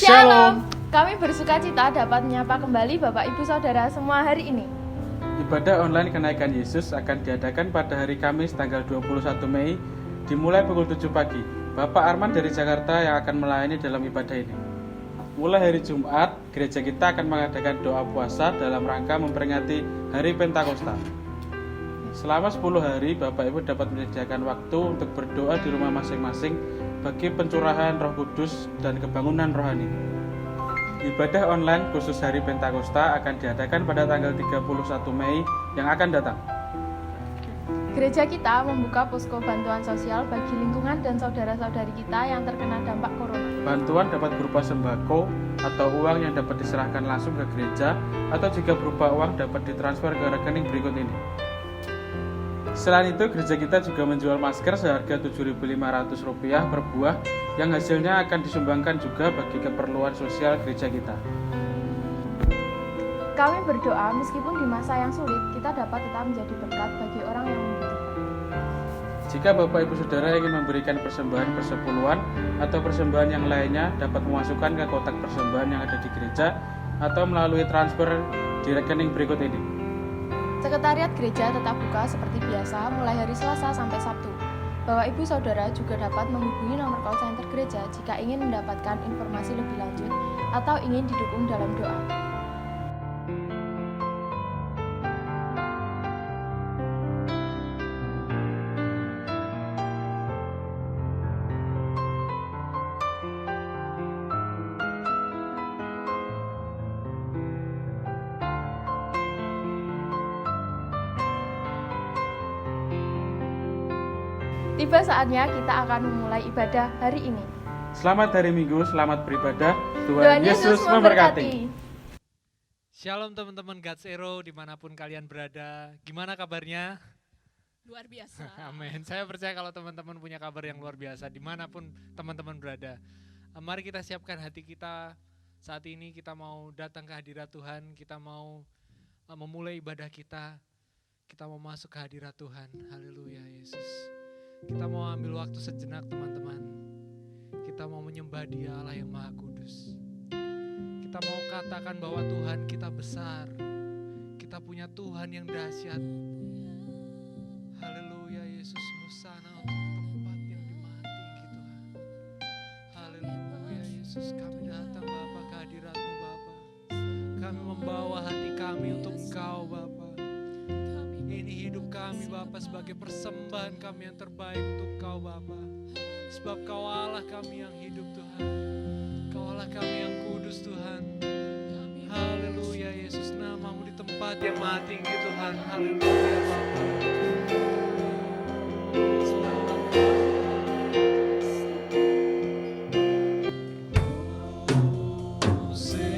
Shalom. Kami bersuka cita dapat menyapa kembali Bapak Ibu Saudara semua hari ini. Ibadah online kenaikan Yesus akan diadakan pada hari Kamis tanggal 21 Mei dimulai pukul 7 pagi. Bapak Arman dari Jakarta yang akan melayani dalam ibadah ini. Mulai hari Jumat, gereja kita akan mengadakan doa puasa dalam rangka memperingati Hari Pentakosta. Selama 10 hari, Bapak Ibu dapat menyediakan waktu untuk berdoa di rumah masing-masing bagi pencurahan Roh Kudus dan kebangunan rohani. Ibadah online khusus Hari Pentakosta akan diadakan pada tanggal 31 Mei yang akan datang. Gereja kita membuka posko bantuan sosial bagi lingkungan dan saudara-saudari kita yang terkena dampak corona. Bantuan dapat berupa sembako atau uang yang dapat diserahkan langsung ke gereja, atau jika berupa uang dapat ditransfer ke rekening berikut ini. Selain itu, gereja kita juga menjual masker seharga Rp7.500 per buah yang hasilnya akan disumbangkan juga bagi keperluan sosial gereja kita. Kami berdoa meskipun di masa yang sulit, kita dapat tetap menjadi berkat bagi orang yang membutuhkan. Jika Bapak Ibu Saudara ingin memberikan persembahan persepuluhan atau persembahan yang lainnya, dapat memasukkan ke kotak persembahan yang ada di gereja atau melalui transfer di rekening berikut ini. Sekretariat gereja tetap buka seperti biasa mulai hari Selasa sampai Sabtu. Bapak Ibu Saudara juga dapat menghubungi nomor call center gereja jika ingin mendapatkan informasi lebih lanjut atau ingin didukung dalam doa. Tiba saatnya kita akan memulai ibadah hari ini. Selamat hari Minggu, selamat beribadah. Tuhan Yesus memberkati. Shalom teman-teman God's Hero dimanapun kalian berada. Gimana kabarnya? Luar biasa. Amin. Saya percaya kalau teman-teman punya kabar yang luar biasa dimanapun teman-teman berada. Mari kita siapkan hati kita. Saat ini kita mau datang ke hadirat Tuhan. Kita mau memulai ibadah kita. Kita mau masuk ke hadirat Tuhan. Haleluya Yesus. Kita mau ambil waktu sejenak teman-teman. Kita mau menyembah Dia Allah yang Maha Kudus. Kita mau katakan bahwa Tuhan kita besar. Kita punya Tuhan yang dahsyat. Haleluya Yesus, Hosana untuk tempat yang dimati Tuhan. Haleluya Yesus, kami datang Bapa ke hadirat-Mu Bapa. Kami membawa hati kami untuk Engkau Bapa. Ini hidup kami Bapa sebagai persembahan kami yang terbaik untuk Kau Bapa. Sebab Kau Allah kami yang hidup Tuhan. Kau Allah kami yang kudus Tuhan. Haleluya Yesus, nama-Mu di tempat yang maha tinggi Tuhan. Haleluya Bapa. Say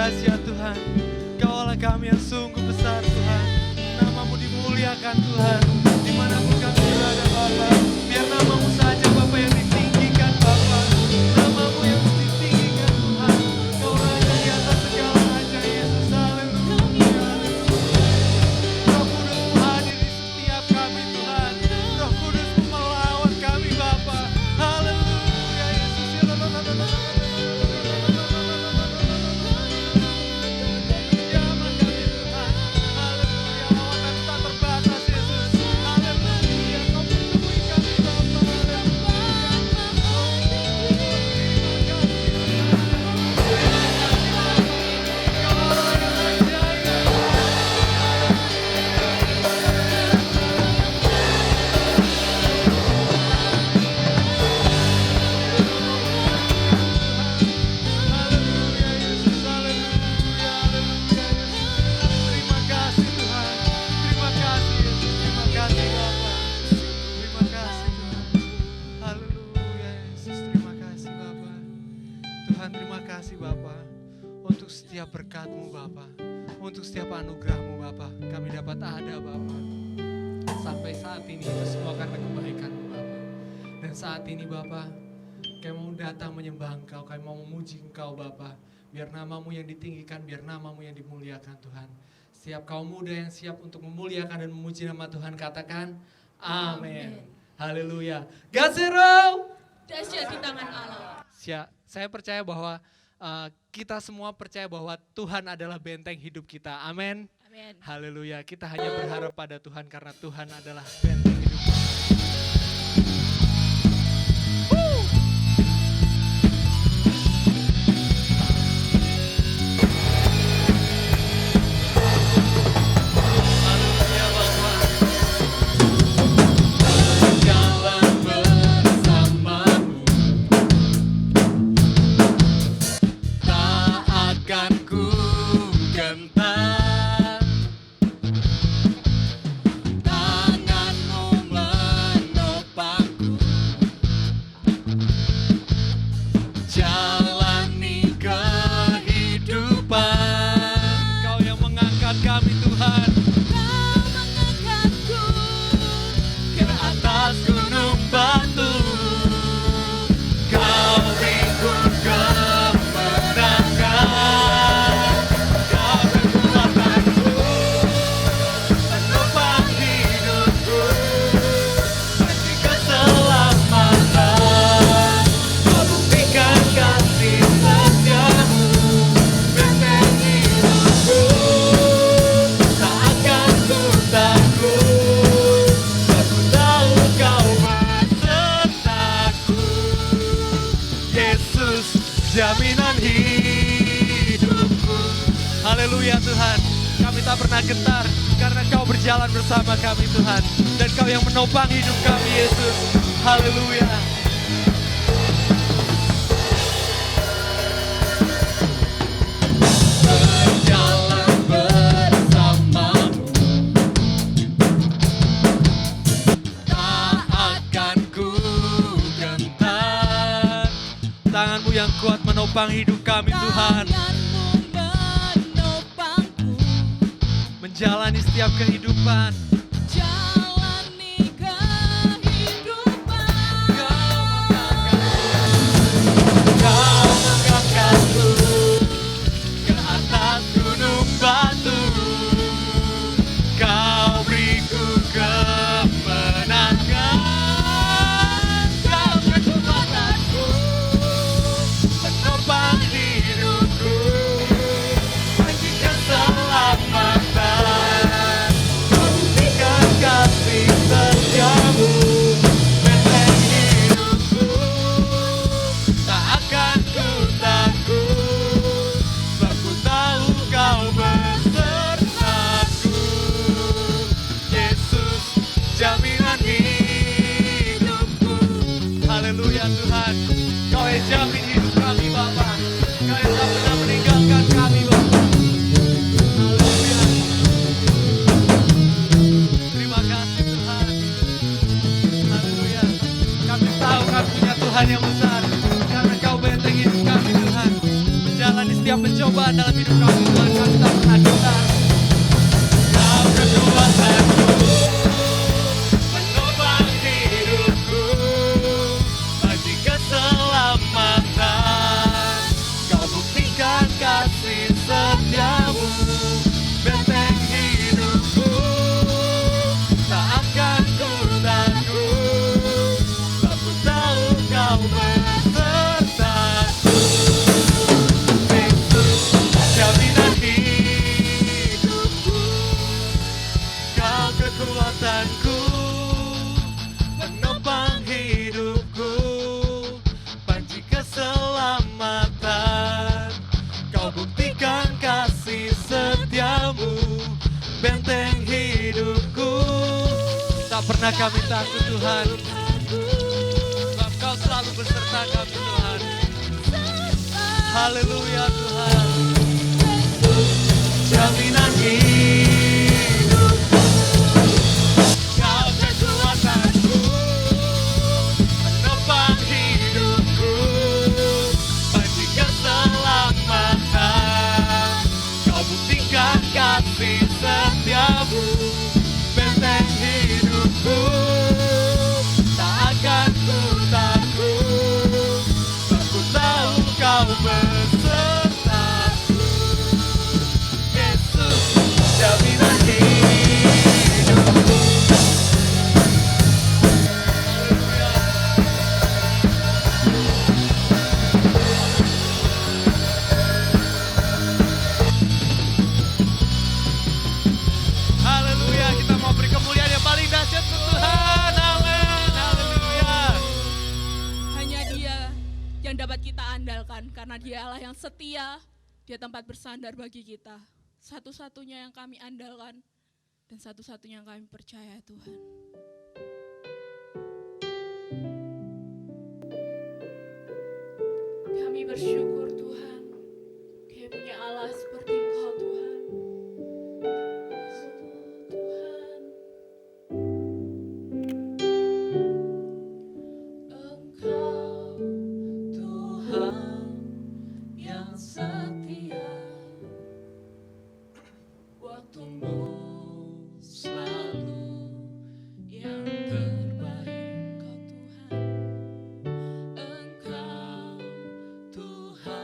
dahsyat Tuhan. Kaulah kami yang sungguh besar Tuhan. Nama-Mu dimuliakan Tuhan. Dimanapun kami berada Bapa, biar nama-Mu saja Bapa yang ditinggikan Bapa. Nama-Mu yang ditinggikan Tuhan. Kau Raja di atas segala raja Yesus. Haleluya. Roh Kudus-Mu hadir di setiap kami Tuhan. Roh Kudus-Mu melawat kami Bapa. Haleluya Yesus. Jamah kami Tuhan. Haleluya. Lawatan tak terbatas Yesus. Haleluya. Kau menemui kami Bapa. Haleluya Yesus. Haleluya. Haleluya Yesus. Terima kasih Tuhan. Terima kasih Yesus. Terima kasih Bapa. Terima kasih Tuhan. Haleluya Yesus. Terima kasih Bapa. Tuhan terima kasih Bapa untuk setiap berkat-Mu Bapa. Untuk setiap anugerah-Mu Bapa. Kami dapat ada Bapa. Sampai saat ini itu semua karena kebaikan-Mu Bapa. Dan saat ini Bapa, kami mau datang menyembah Engkau, kami mau memuji Engkau Bapa. Biar nama-Mu yang ditinggikan, biar nama-Mu yang dimuliakan Tuhan. Setiap kaum muda yang siap untuk memuliakan dan memuji nama Tuhan, katakan amin. Haleluya. Gazero. Dahsyat di tangan Allah. Saya percaya bahwa kita semua percaya bahwa Tuhan adalah benteng hidup kita. Amin. Amin. Haleluya. Kita hanya berharap pada Tuhan karena Tuhan adalah benteng hidup kita. Haleluya Bapa. Jalan bersamamu, tak akan ku gentar. Tangan-Mu menopangku, jalani kehidupan. Kau yang mengangkat kami Tuhan. Kau mengangkatku Ke atas gunung batu, Kau berikan kemenangan. Kau kekuatanku, penopang hidupku, bagi keselamatan. Kau buktikan kasih setia-Mu, benteng hidupku. Tak akan ku takut, aku tahu Kau besertaku. Yesus, jaminan hidupku. Haleluya Tuhan, kami tak pernah gentar karena Kau berjalan bersama kami Tuhan. Dan Kau yang menopang hidup kami Yesus. Haleluya. Berjalan bersama-Mu, tak akan ku gentar. Tangan-Mu yang kuat menopang hidup kami Tuhan. Tangan-Mu menopangku, Menjalani setiap kehidupan. jalani kehidupan. Kau mengangkatku ke atas gunung batu, Kau beriku kemenangan. Kau kekuatanku, penopang hidupku, bagi keselamatan. Kau Tuhan dalam hidup kami Tuhan. Kami tak pernah gentar. Kau kekuatanku, menopang hidupku, bagi keselamatan. Kau buktikan kasih setiamu, benteng hidupku, tak akan ku takut, sebab ku tahu kau besertaku. Yesus, jaminan hidupku, kau kekuatanku, menopang hidupku, panji keselamatan. Kau buktikan kasih setiamu, benteng hidupku. Tak pernah kami takut Tuhan, sebab kau selalu beserta kami Tuhan. Haleluya Tuhan. Jaminan hidupku, kau kekuatanku, menopang hidupku, panji keselamatan. Kau buktikan kasih setiamu, benteng hidupku, tak akan ku takut, sebab ku tahu kau besertaku. Yesus, jaminan hidupku. Haleluya. Haleluya, kita mau beri kemuliaan yang paling dahsyat untuk Tuhan. Amin. Haleluya. Hanya Dia yang dapat kita andalkan karena Dia Allah yang setia, Dia tempat bersandar bagi kita. Satu-satunya yang kami andalkan dan satu-satunya yang kami percaya Tuhan. Kami bersyukur Tuhan, kami punya Allah seperti Engkau Tuhan. Tuhan, Engkau Tuhan yang setia, waktumu selalu yang terbaik. Engkau Tuhan, Engkau Tuhan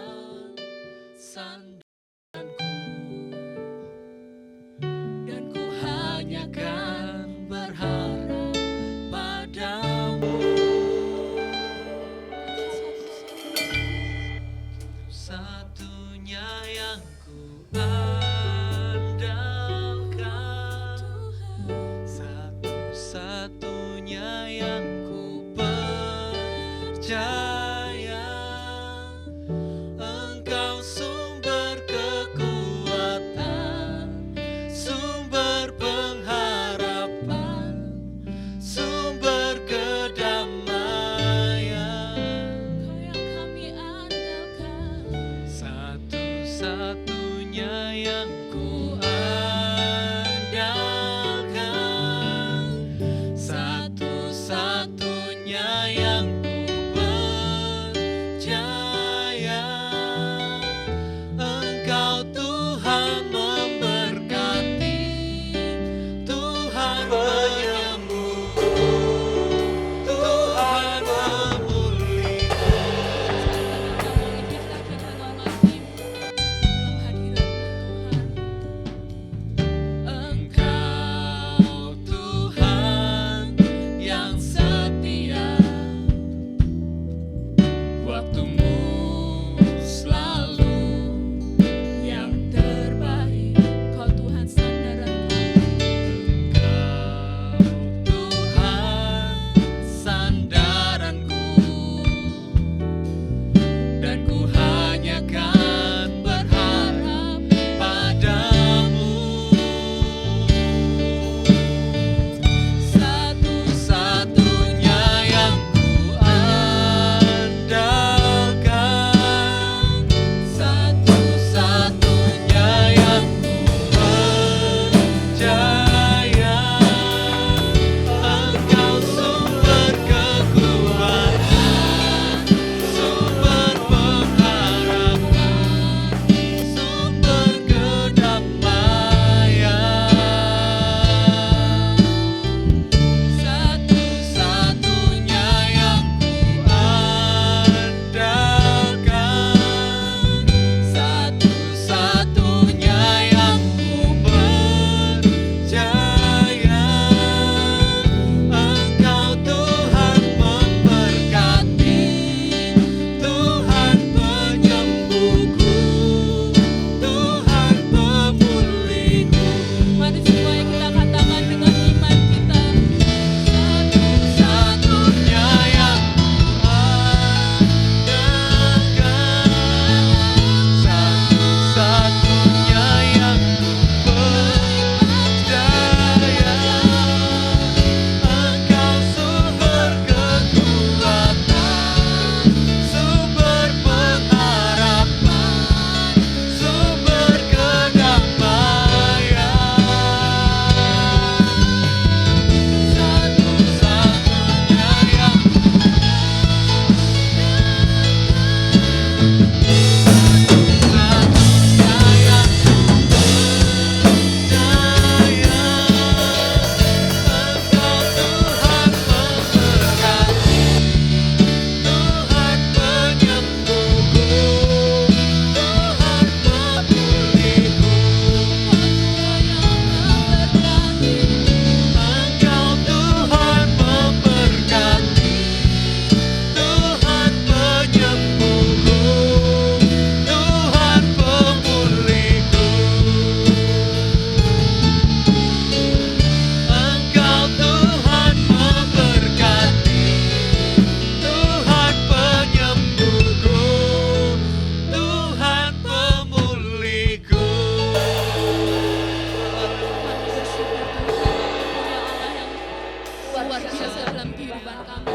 luar biasa dalam kehidupan kami.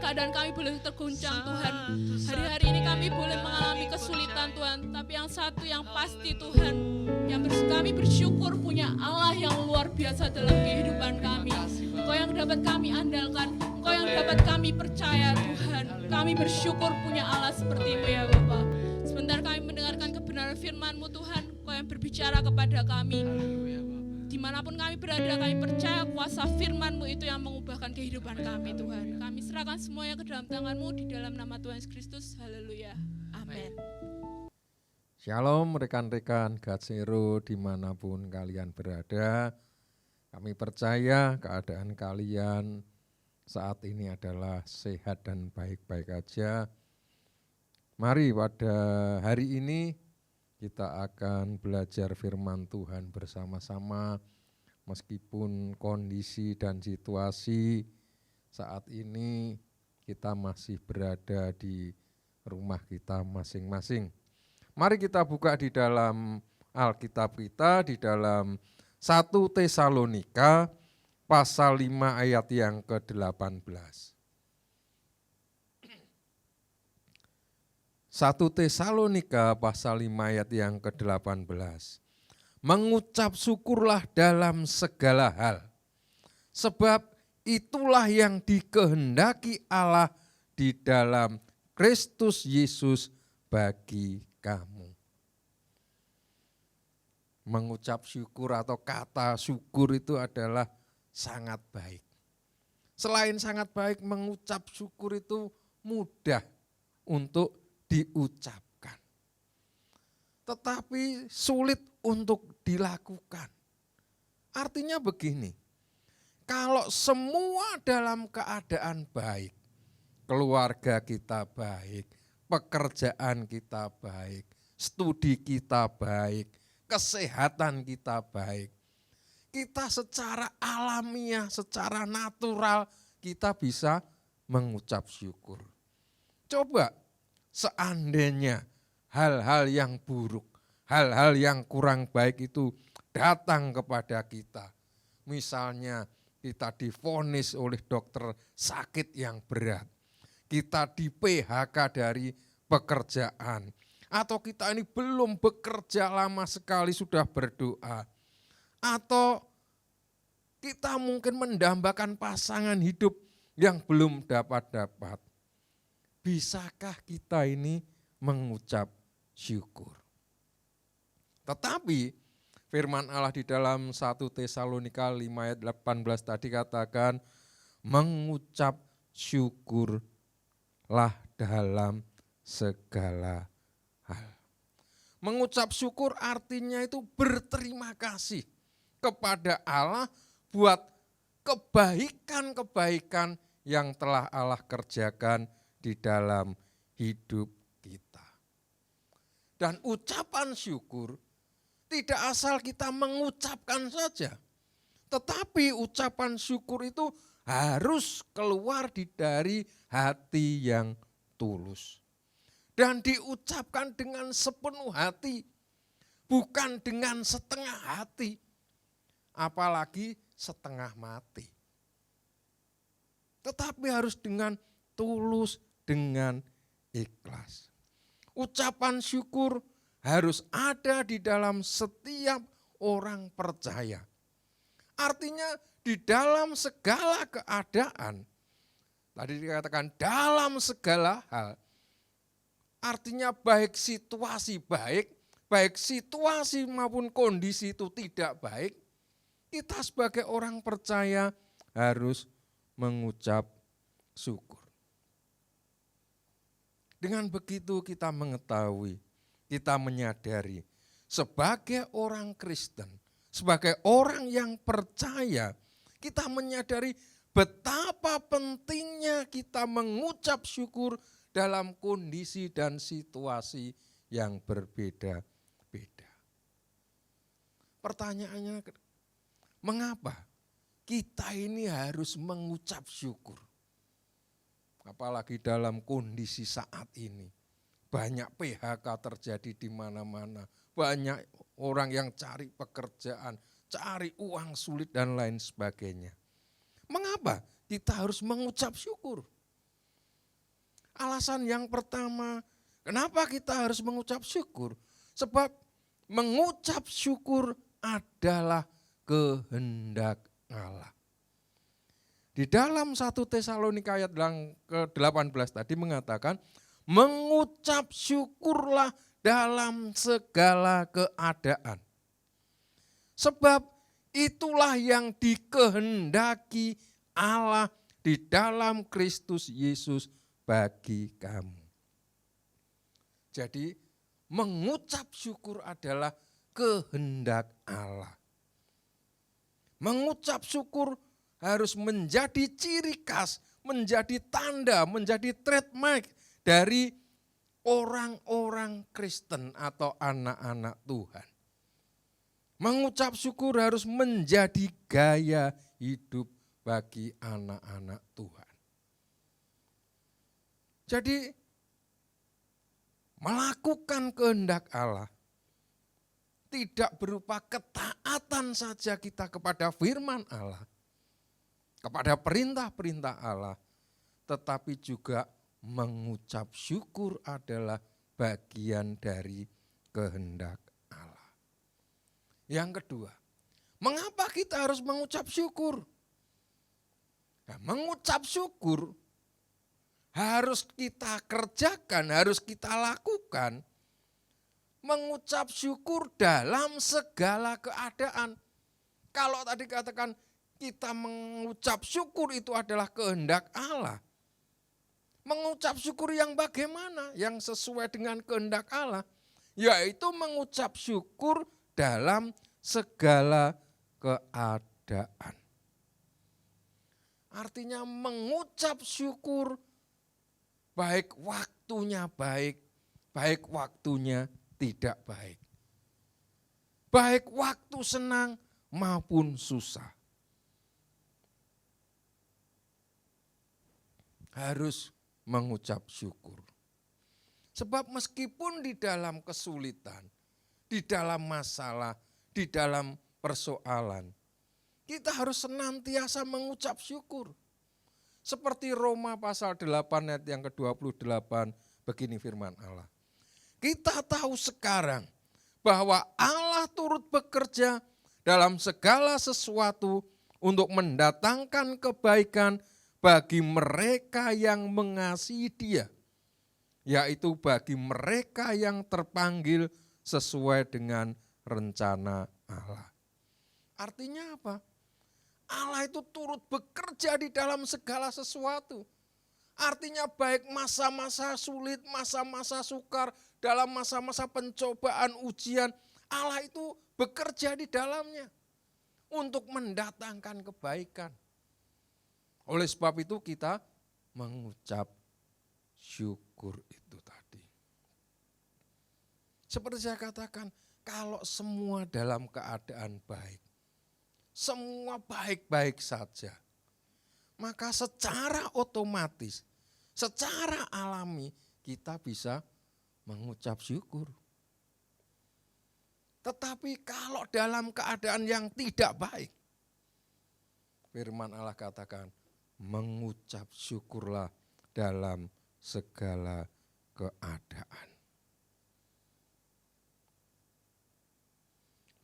Keadaan kami boleh terguncang Tuhan. Hari-hari ini kami boleh mengalami kesulitan Tuhan, tapi yang satu yang pasti Tuhan, kami bersyukur punya Allah yang luar biasa dalam kehidupan kami. Engkau yang dapat kami andalkan, Engkau yang dapat kami percaya Tuhan. Kami bersyukur punya Allah seperti-Mu ya Bapa. Sebentar kami mendengarkan kebenaran firman-Mu Tuhan, Engkau yang berbicara kepada kami. Dimanapun kami berada, kami percaya kuasa firman-Mu itu yang mengubahkan kehidupan kami Tuhan. Kami serahkan semuanya ke dalam tangan-Mu di dalam nama Tuhan Yesus Kristus. Haleluya. Amin. Shalom rekan-rekan Gatsero dimanapun kalian berada. Kami percaya keadaan kalian saat ini adalah sehat dan baik-baik aja. Mari pada hari ini kita akan belajar firman Tuhan bersama-sama, meskipun kondisi dan situasi saat ini kita masih berada di rumah kita masing-masing. Mari kita buka di dalam Alkitab kita, di dalam 1 Tesalonika pasal 5 ayat yang ke-18. 1 Tesalonika pasal 5 ayat yang ke-18. Mengucap syukurlah dalam segala hal, sebab itulah yang dikehendaki Allah di dalam Kristus Yesus bagi kamu. Mengucap syukur atau kata syukur itu adalah sangat baik. Selain sangat baik, mengucap syukur itu mudah untuk diucapkan, tetapi sulit untuk dilakukan. Artinya begini, kalau semua dalam keadaan baik, keluarga kita baik, pekerjaan kita baik, studi kita baik, kesehatan kita baik, kita secara alamiah, secara natural kita bisa mengucap syukur. Coba seandainya hal-hal yang buruk, hal-hal yang kurang baik itu datang kepada kita. Misalnya kita divonis oleh dokter sakit yang berat, kita di PHK dari pekerjaan, atau kita ini belum bekerja lama sekali sudah berdoa, atau kita mungkin mendambakan pasangan hidup yang belum dapat. Bisakah kita ini mengucap syukur? Tetapi firman Allah di dalam 1 Tesalonika 5 ayat 18 tadi katakan, mengucap syukurlah dalam segala hal. Mengucap syukur artinya itu berterima kasih kepada Allah buat kebaikan-kebaikan yang telah Allah kerjakan di dalam hidup kita. Dan ucapan syukur tidak asal kita mengucapkan saja, tetapi ucapan syukur itu harus keluar dari hati yang tulus. Dan diucapkan dengan sepenuh hati, bukan dengan setengah hati, apalagi setengah mati. Tetapi harus dengan tulus, dengan ikhlas. Ucapan syukur harus ada di dalam setiap orang percaya. Artinya di dalam segala keadaan, tadi dikatakan dalam segala hal, artinya baik situasi baik situasi maupun kondisi itu tidak baik, kita sebagai orang percaya harus mengucap syukur. Dengan begitu kita mengetahui, kita menyadari sebagai orang Kristen, sebagai orang yang percaya, kita menyadari betapa pentingnya kita mengucap syukur dalam kondisi dan situasi yang berbeda-beda. Pertanyaannya, mengapa kita ini harus mengucap syukur? Apalagi dalam kondisi saat ini. Banyak PHK terjadi di mana-mana. Banyak orang yang cari pekerjaan, cari uang sulit dan lain sebagainya. Mengapa kita harus mengucap syukur? Alasan yang pertama, kenapa kita harus mengucap syukur? Sebab mengucap syukur adalah kehendak Allah. Di dalam 1 Tesalonika ayat yang ke-18 tadi mengatakan, mengucap syukurlah dalam segala keadaan. Sebab itulah yang dikehendaki Allah di dalam Kristus Yesus bagi kamu. Jadi mengucap syukur adalah kehendak Allah. Mengucap syukur harus menjadi ciri khas, menjadi tanda, menjadi trademark dari orang-orang Kristen atau anak-anak Tuhan. Mengucap syukur harus menjadi gaya hidup bagi anak-anak Tuhan. Jadi melakukan kehendak Allah tidak berupa ketaatan saja kita kepada firman Allah, kepada perintah-perintah Allah, tetapi juga mengucap syukur adalah bagian dari kehendak Allah. Yang kedua, mengapa kita harus mengucap syukur? Nah, mengucap syukur harus kita kerjakan, harus kita lakukan. Mengucap syukur dalam segala keadaan. Kalau tadi katakan kita mengucap syukur itu adalah kehendak Allah. Mengucap syukur yang bagaimana? Yang sesuai dengan kehendak Allah. Yaitu mengucap syukur dalam segala keadaan. Artinya mengucap syukur baik waktunya baik, baik waktunya tidak baik. Baik waktu senang maupun susah. Harus mengucap syukur. Sebab meskipun di dalam kesulitan, di dalam masalah, di dalam persoalan, kita harus senantiasa mengucap syukur. Seperti Roma pasal 8 ayat yang ke-28, begini firman Allah. Kita tahu sekarang bahwa Allah turut bekerja dalam segala sesuatu untuk mendatangkan kebaikan bagi mereka yang mengasihi Dia, yaitu bagi mereka yang terpanggil sesuai dengan rencana Allah. Artinya apa? Allah itu turut bekerja di dalam segala sesuatu. Artinya baik masa-masa sulit, masa-masa sukar, dalam masa-masa pencobaan, ujian, Allah itu bekerja di dalamnya untuk mendatangkan kebaikan. Oleh sebab itu kita mengucap syukur itu tadi. Seperti saya katakan, kalau semua dalam keadaan baik, semua baik-baik saja, maka secara otomatis, secara alami kita bisa mengucap syukur. Tetapi kalau dalam keadaan yang tidak baik, firman Allah katakan, mengucap syukurlah dalam segala keadaan.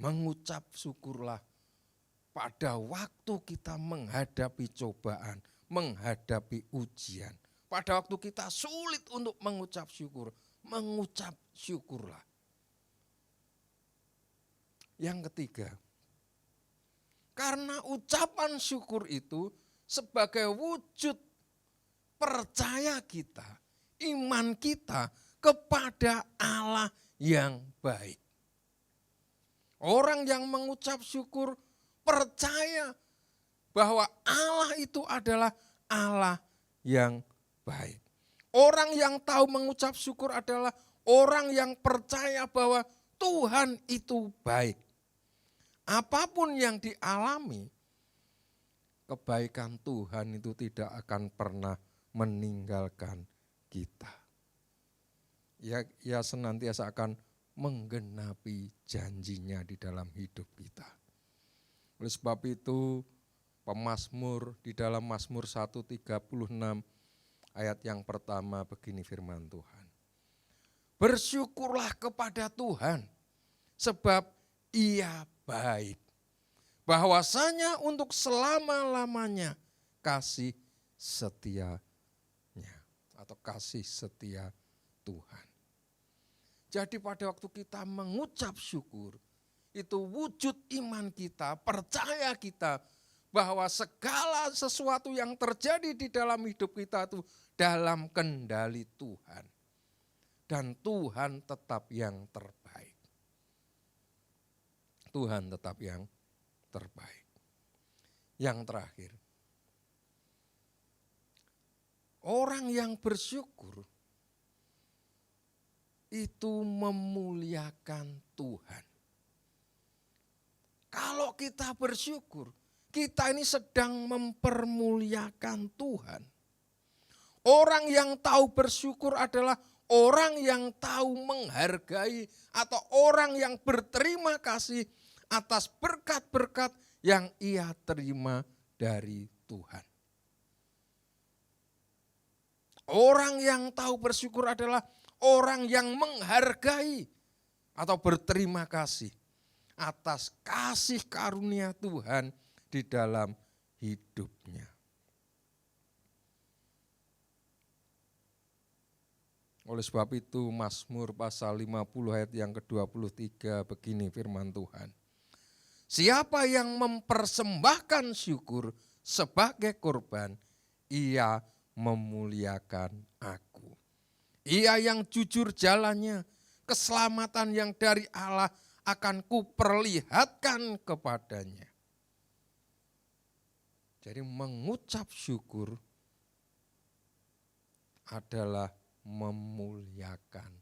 Mengucap syukurlah pada waktu kita menghadapi cobaan, menghadapi ujian. Pada waktu kita sulit untuk mengucap syukur, mengucap syukurlah. Yang ketiga, karena ucapan syukur itu sebagai wujud percaya kita, iman kita kepada Allah yang baik. Orang yang mengucap syukur percaya bahwa Allah itu adalah Allah yang baik. Orang yang tahu mengucap syukur adalah orang yang percaya bahwa Tuhan itu baik. Apapun yang dialami, kebaikan Tuhan itu tidak akan pernah meninggalkan kita. Ya senantiasa akan menggenapi janjinya di dalam hidup kita. Oleh sebab itu pemazmur di dalam Mazmur 136 ayat yang pertama begini firman Tuhan. Bersyukurlah kepada Tuhan sebab Ia baik. Bahwasanya untuk selama-lamanya kasih setianya atau kasih setia Tuhan. Jadi pada waktu kita mengucap syukur, itu wujud iman kita, percaya kita bahwa segala sesuatu yang terjadi di dalam hidup kita itu dalam kendali Tuhan. Dan Tuhan tetap yang terbaik. Tuhan tetap yang terbaik. Yang terakhir, orang yang bersyukur itu memuliakan Tuhan. Kalau kita bersyukur, kita ini sedang mempermuliakan Tuhan. Orang yang tahu bersyukur adalah orang yang tahu menghargai atau orang yang berterima kasih atas berkat-berkat yang ia terima dari Tuhan. Orang yang tahu bersyukur adalah orang yang menghargai atau berterima kasih atas kasih karunia Tuhan di dalam hidupnya. Oleh sebab itu Mazmur pasal 50 ayat yang ke-23 begini firman Tuhan. Siapa yang mempersembahkan syukur sebagai korban, ia memuliakan aku. Ia yang jujur jalannya, keselamatan yang dari Allah akan kuperlihatkan kepadanya. Jadi mengucap syukur adalah memuliakan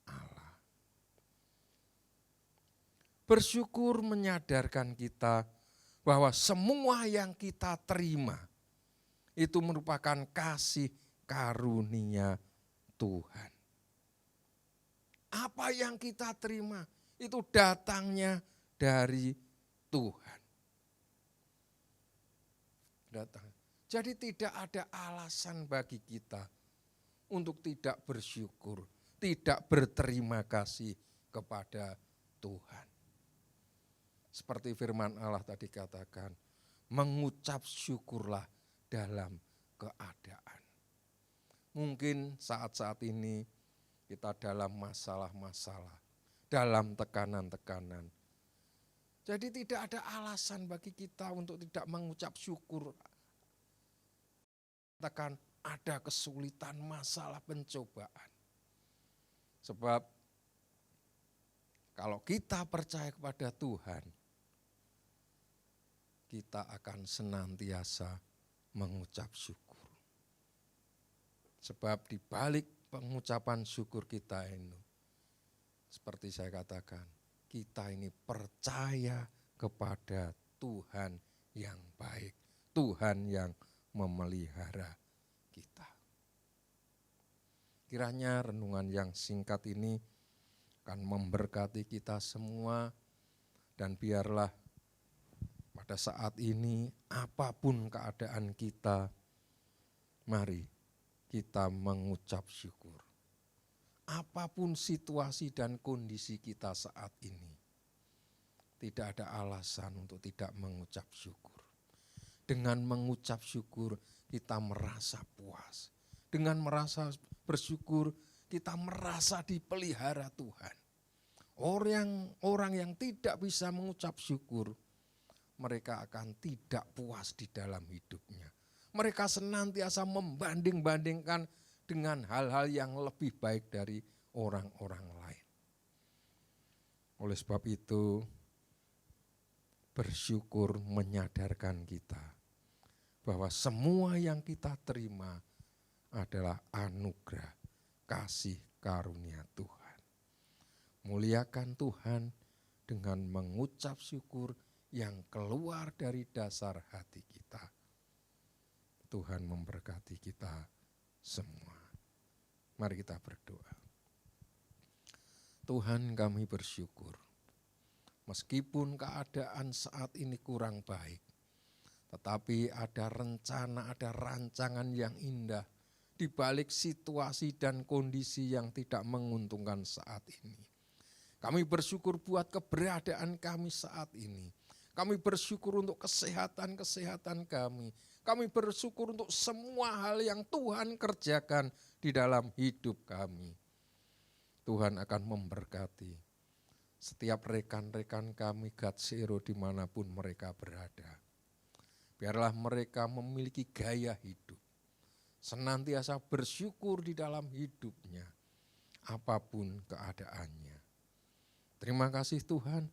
Allah. Bersyukur menyadarkan kita bahwa semua yang kita terima itu merupakan kasih karunia Tuhan. Apa yang kita terima itu datangnya dari Tuhan. Jadi tidak ada alasan bagi kita untuk tidak bersyukur, tidak berterima kasih kepada Tuhan. Seperti firman Allah tadi katakan, mengucap syukurlah dalam keadaan. Mungkin saat-saat ini kita dalam masalah-masalah, dalam tekanan-tekanan. Jadi tidak ada alasan bagi kita untuk tidak mengucap syukur. Katakan ada kesulitan, masalah, pencobaan. Sebab kalau kita percaya kepada Tuhan, kita akan senantiasa mengucap syukur. Sebab di balik pengucapan syukur kita ini, seperti saya katakan, kita ini percaya kepada Tuhan yang baik, Tuhan yang memelihara kita. Kiranya renungan yang singkat ini akan memberkati kita semua dan biarlah pada saat ini apapun keadaan kita, mari kita mengucap syukur. Apapun situasi dan kondisi kita saat ini, tidak ada alasan untuk tidak mengucap syukur. Dengan mengucap syukur kita merasa puas. Dengan merasa bersyukur kita merasa dipelihara Tuhan. Orang yang tidak bisa mengucap syukur, mereka akan tidak puas di dalam hidupnya. Mereka senantiasa membanding-bandingkan dengan hal-hal yang lebih baik dari orang-orang lain. Oleh sebab itu, bersyukur menyadarkan kita bahwa semua yang kita terima adalah anugerah kasih karunia Tuhan. Muliakan Tuhan dengan mengucap syukur yang keluar dari dasar hati kita. Tuhan memberkati kita semua. Mari kita berdoa. Tuhan, kami bersyukur. Meskipun keadaan saat ini kurang baik, Tetapi ada rencana, ada rancangan yang indah di balik situasi dan kondisi yang tidak menguntungkan saat ini. Kami bersyukur buat keberadaan kami saat ini. Kami bersyukur untuk kesehatan kami. Kami bersyukur untuk semua hal yang Tuhan kerjakan di dalam hidup kami. Tuhan akan memberkati setiap rekan-rekan kami Gatsero dimanapun mereka berada. Biarlah mereka memiliki gaya hidup, senantiasa bersyukur di dalam hidupnya, apapun keadaannya. Terima kasih Tuhan,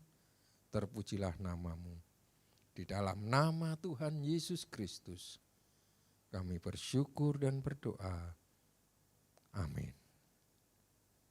terpujilah namamu. Di dalam nama Tuhan Yesus Kristus, kami bersyukur dan berdoa. Amin.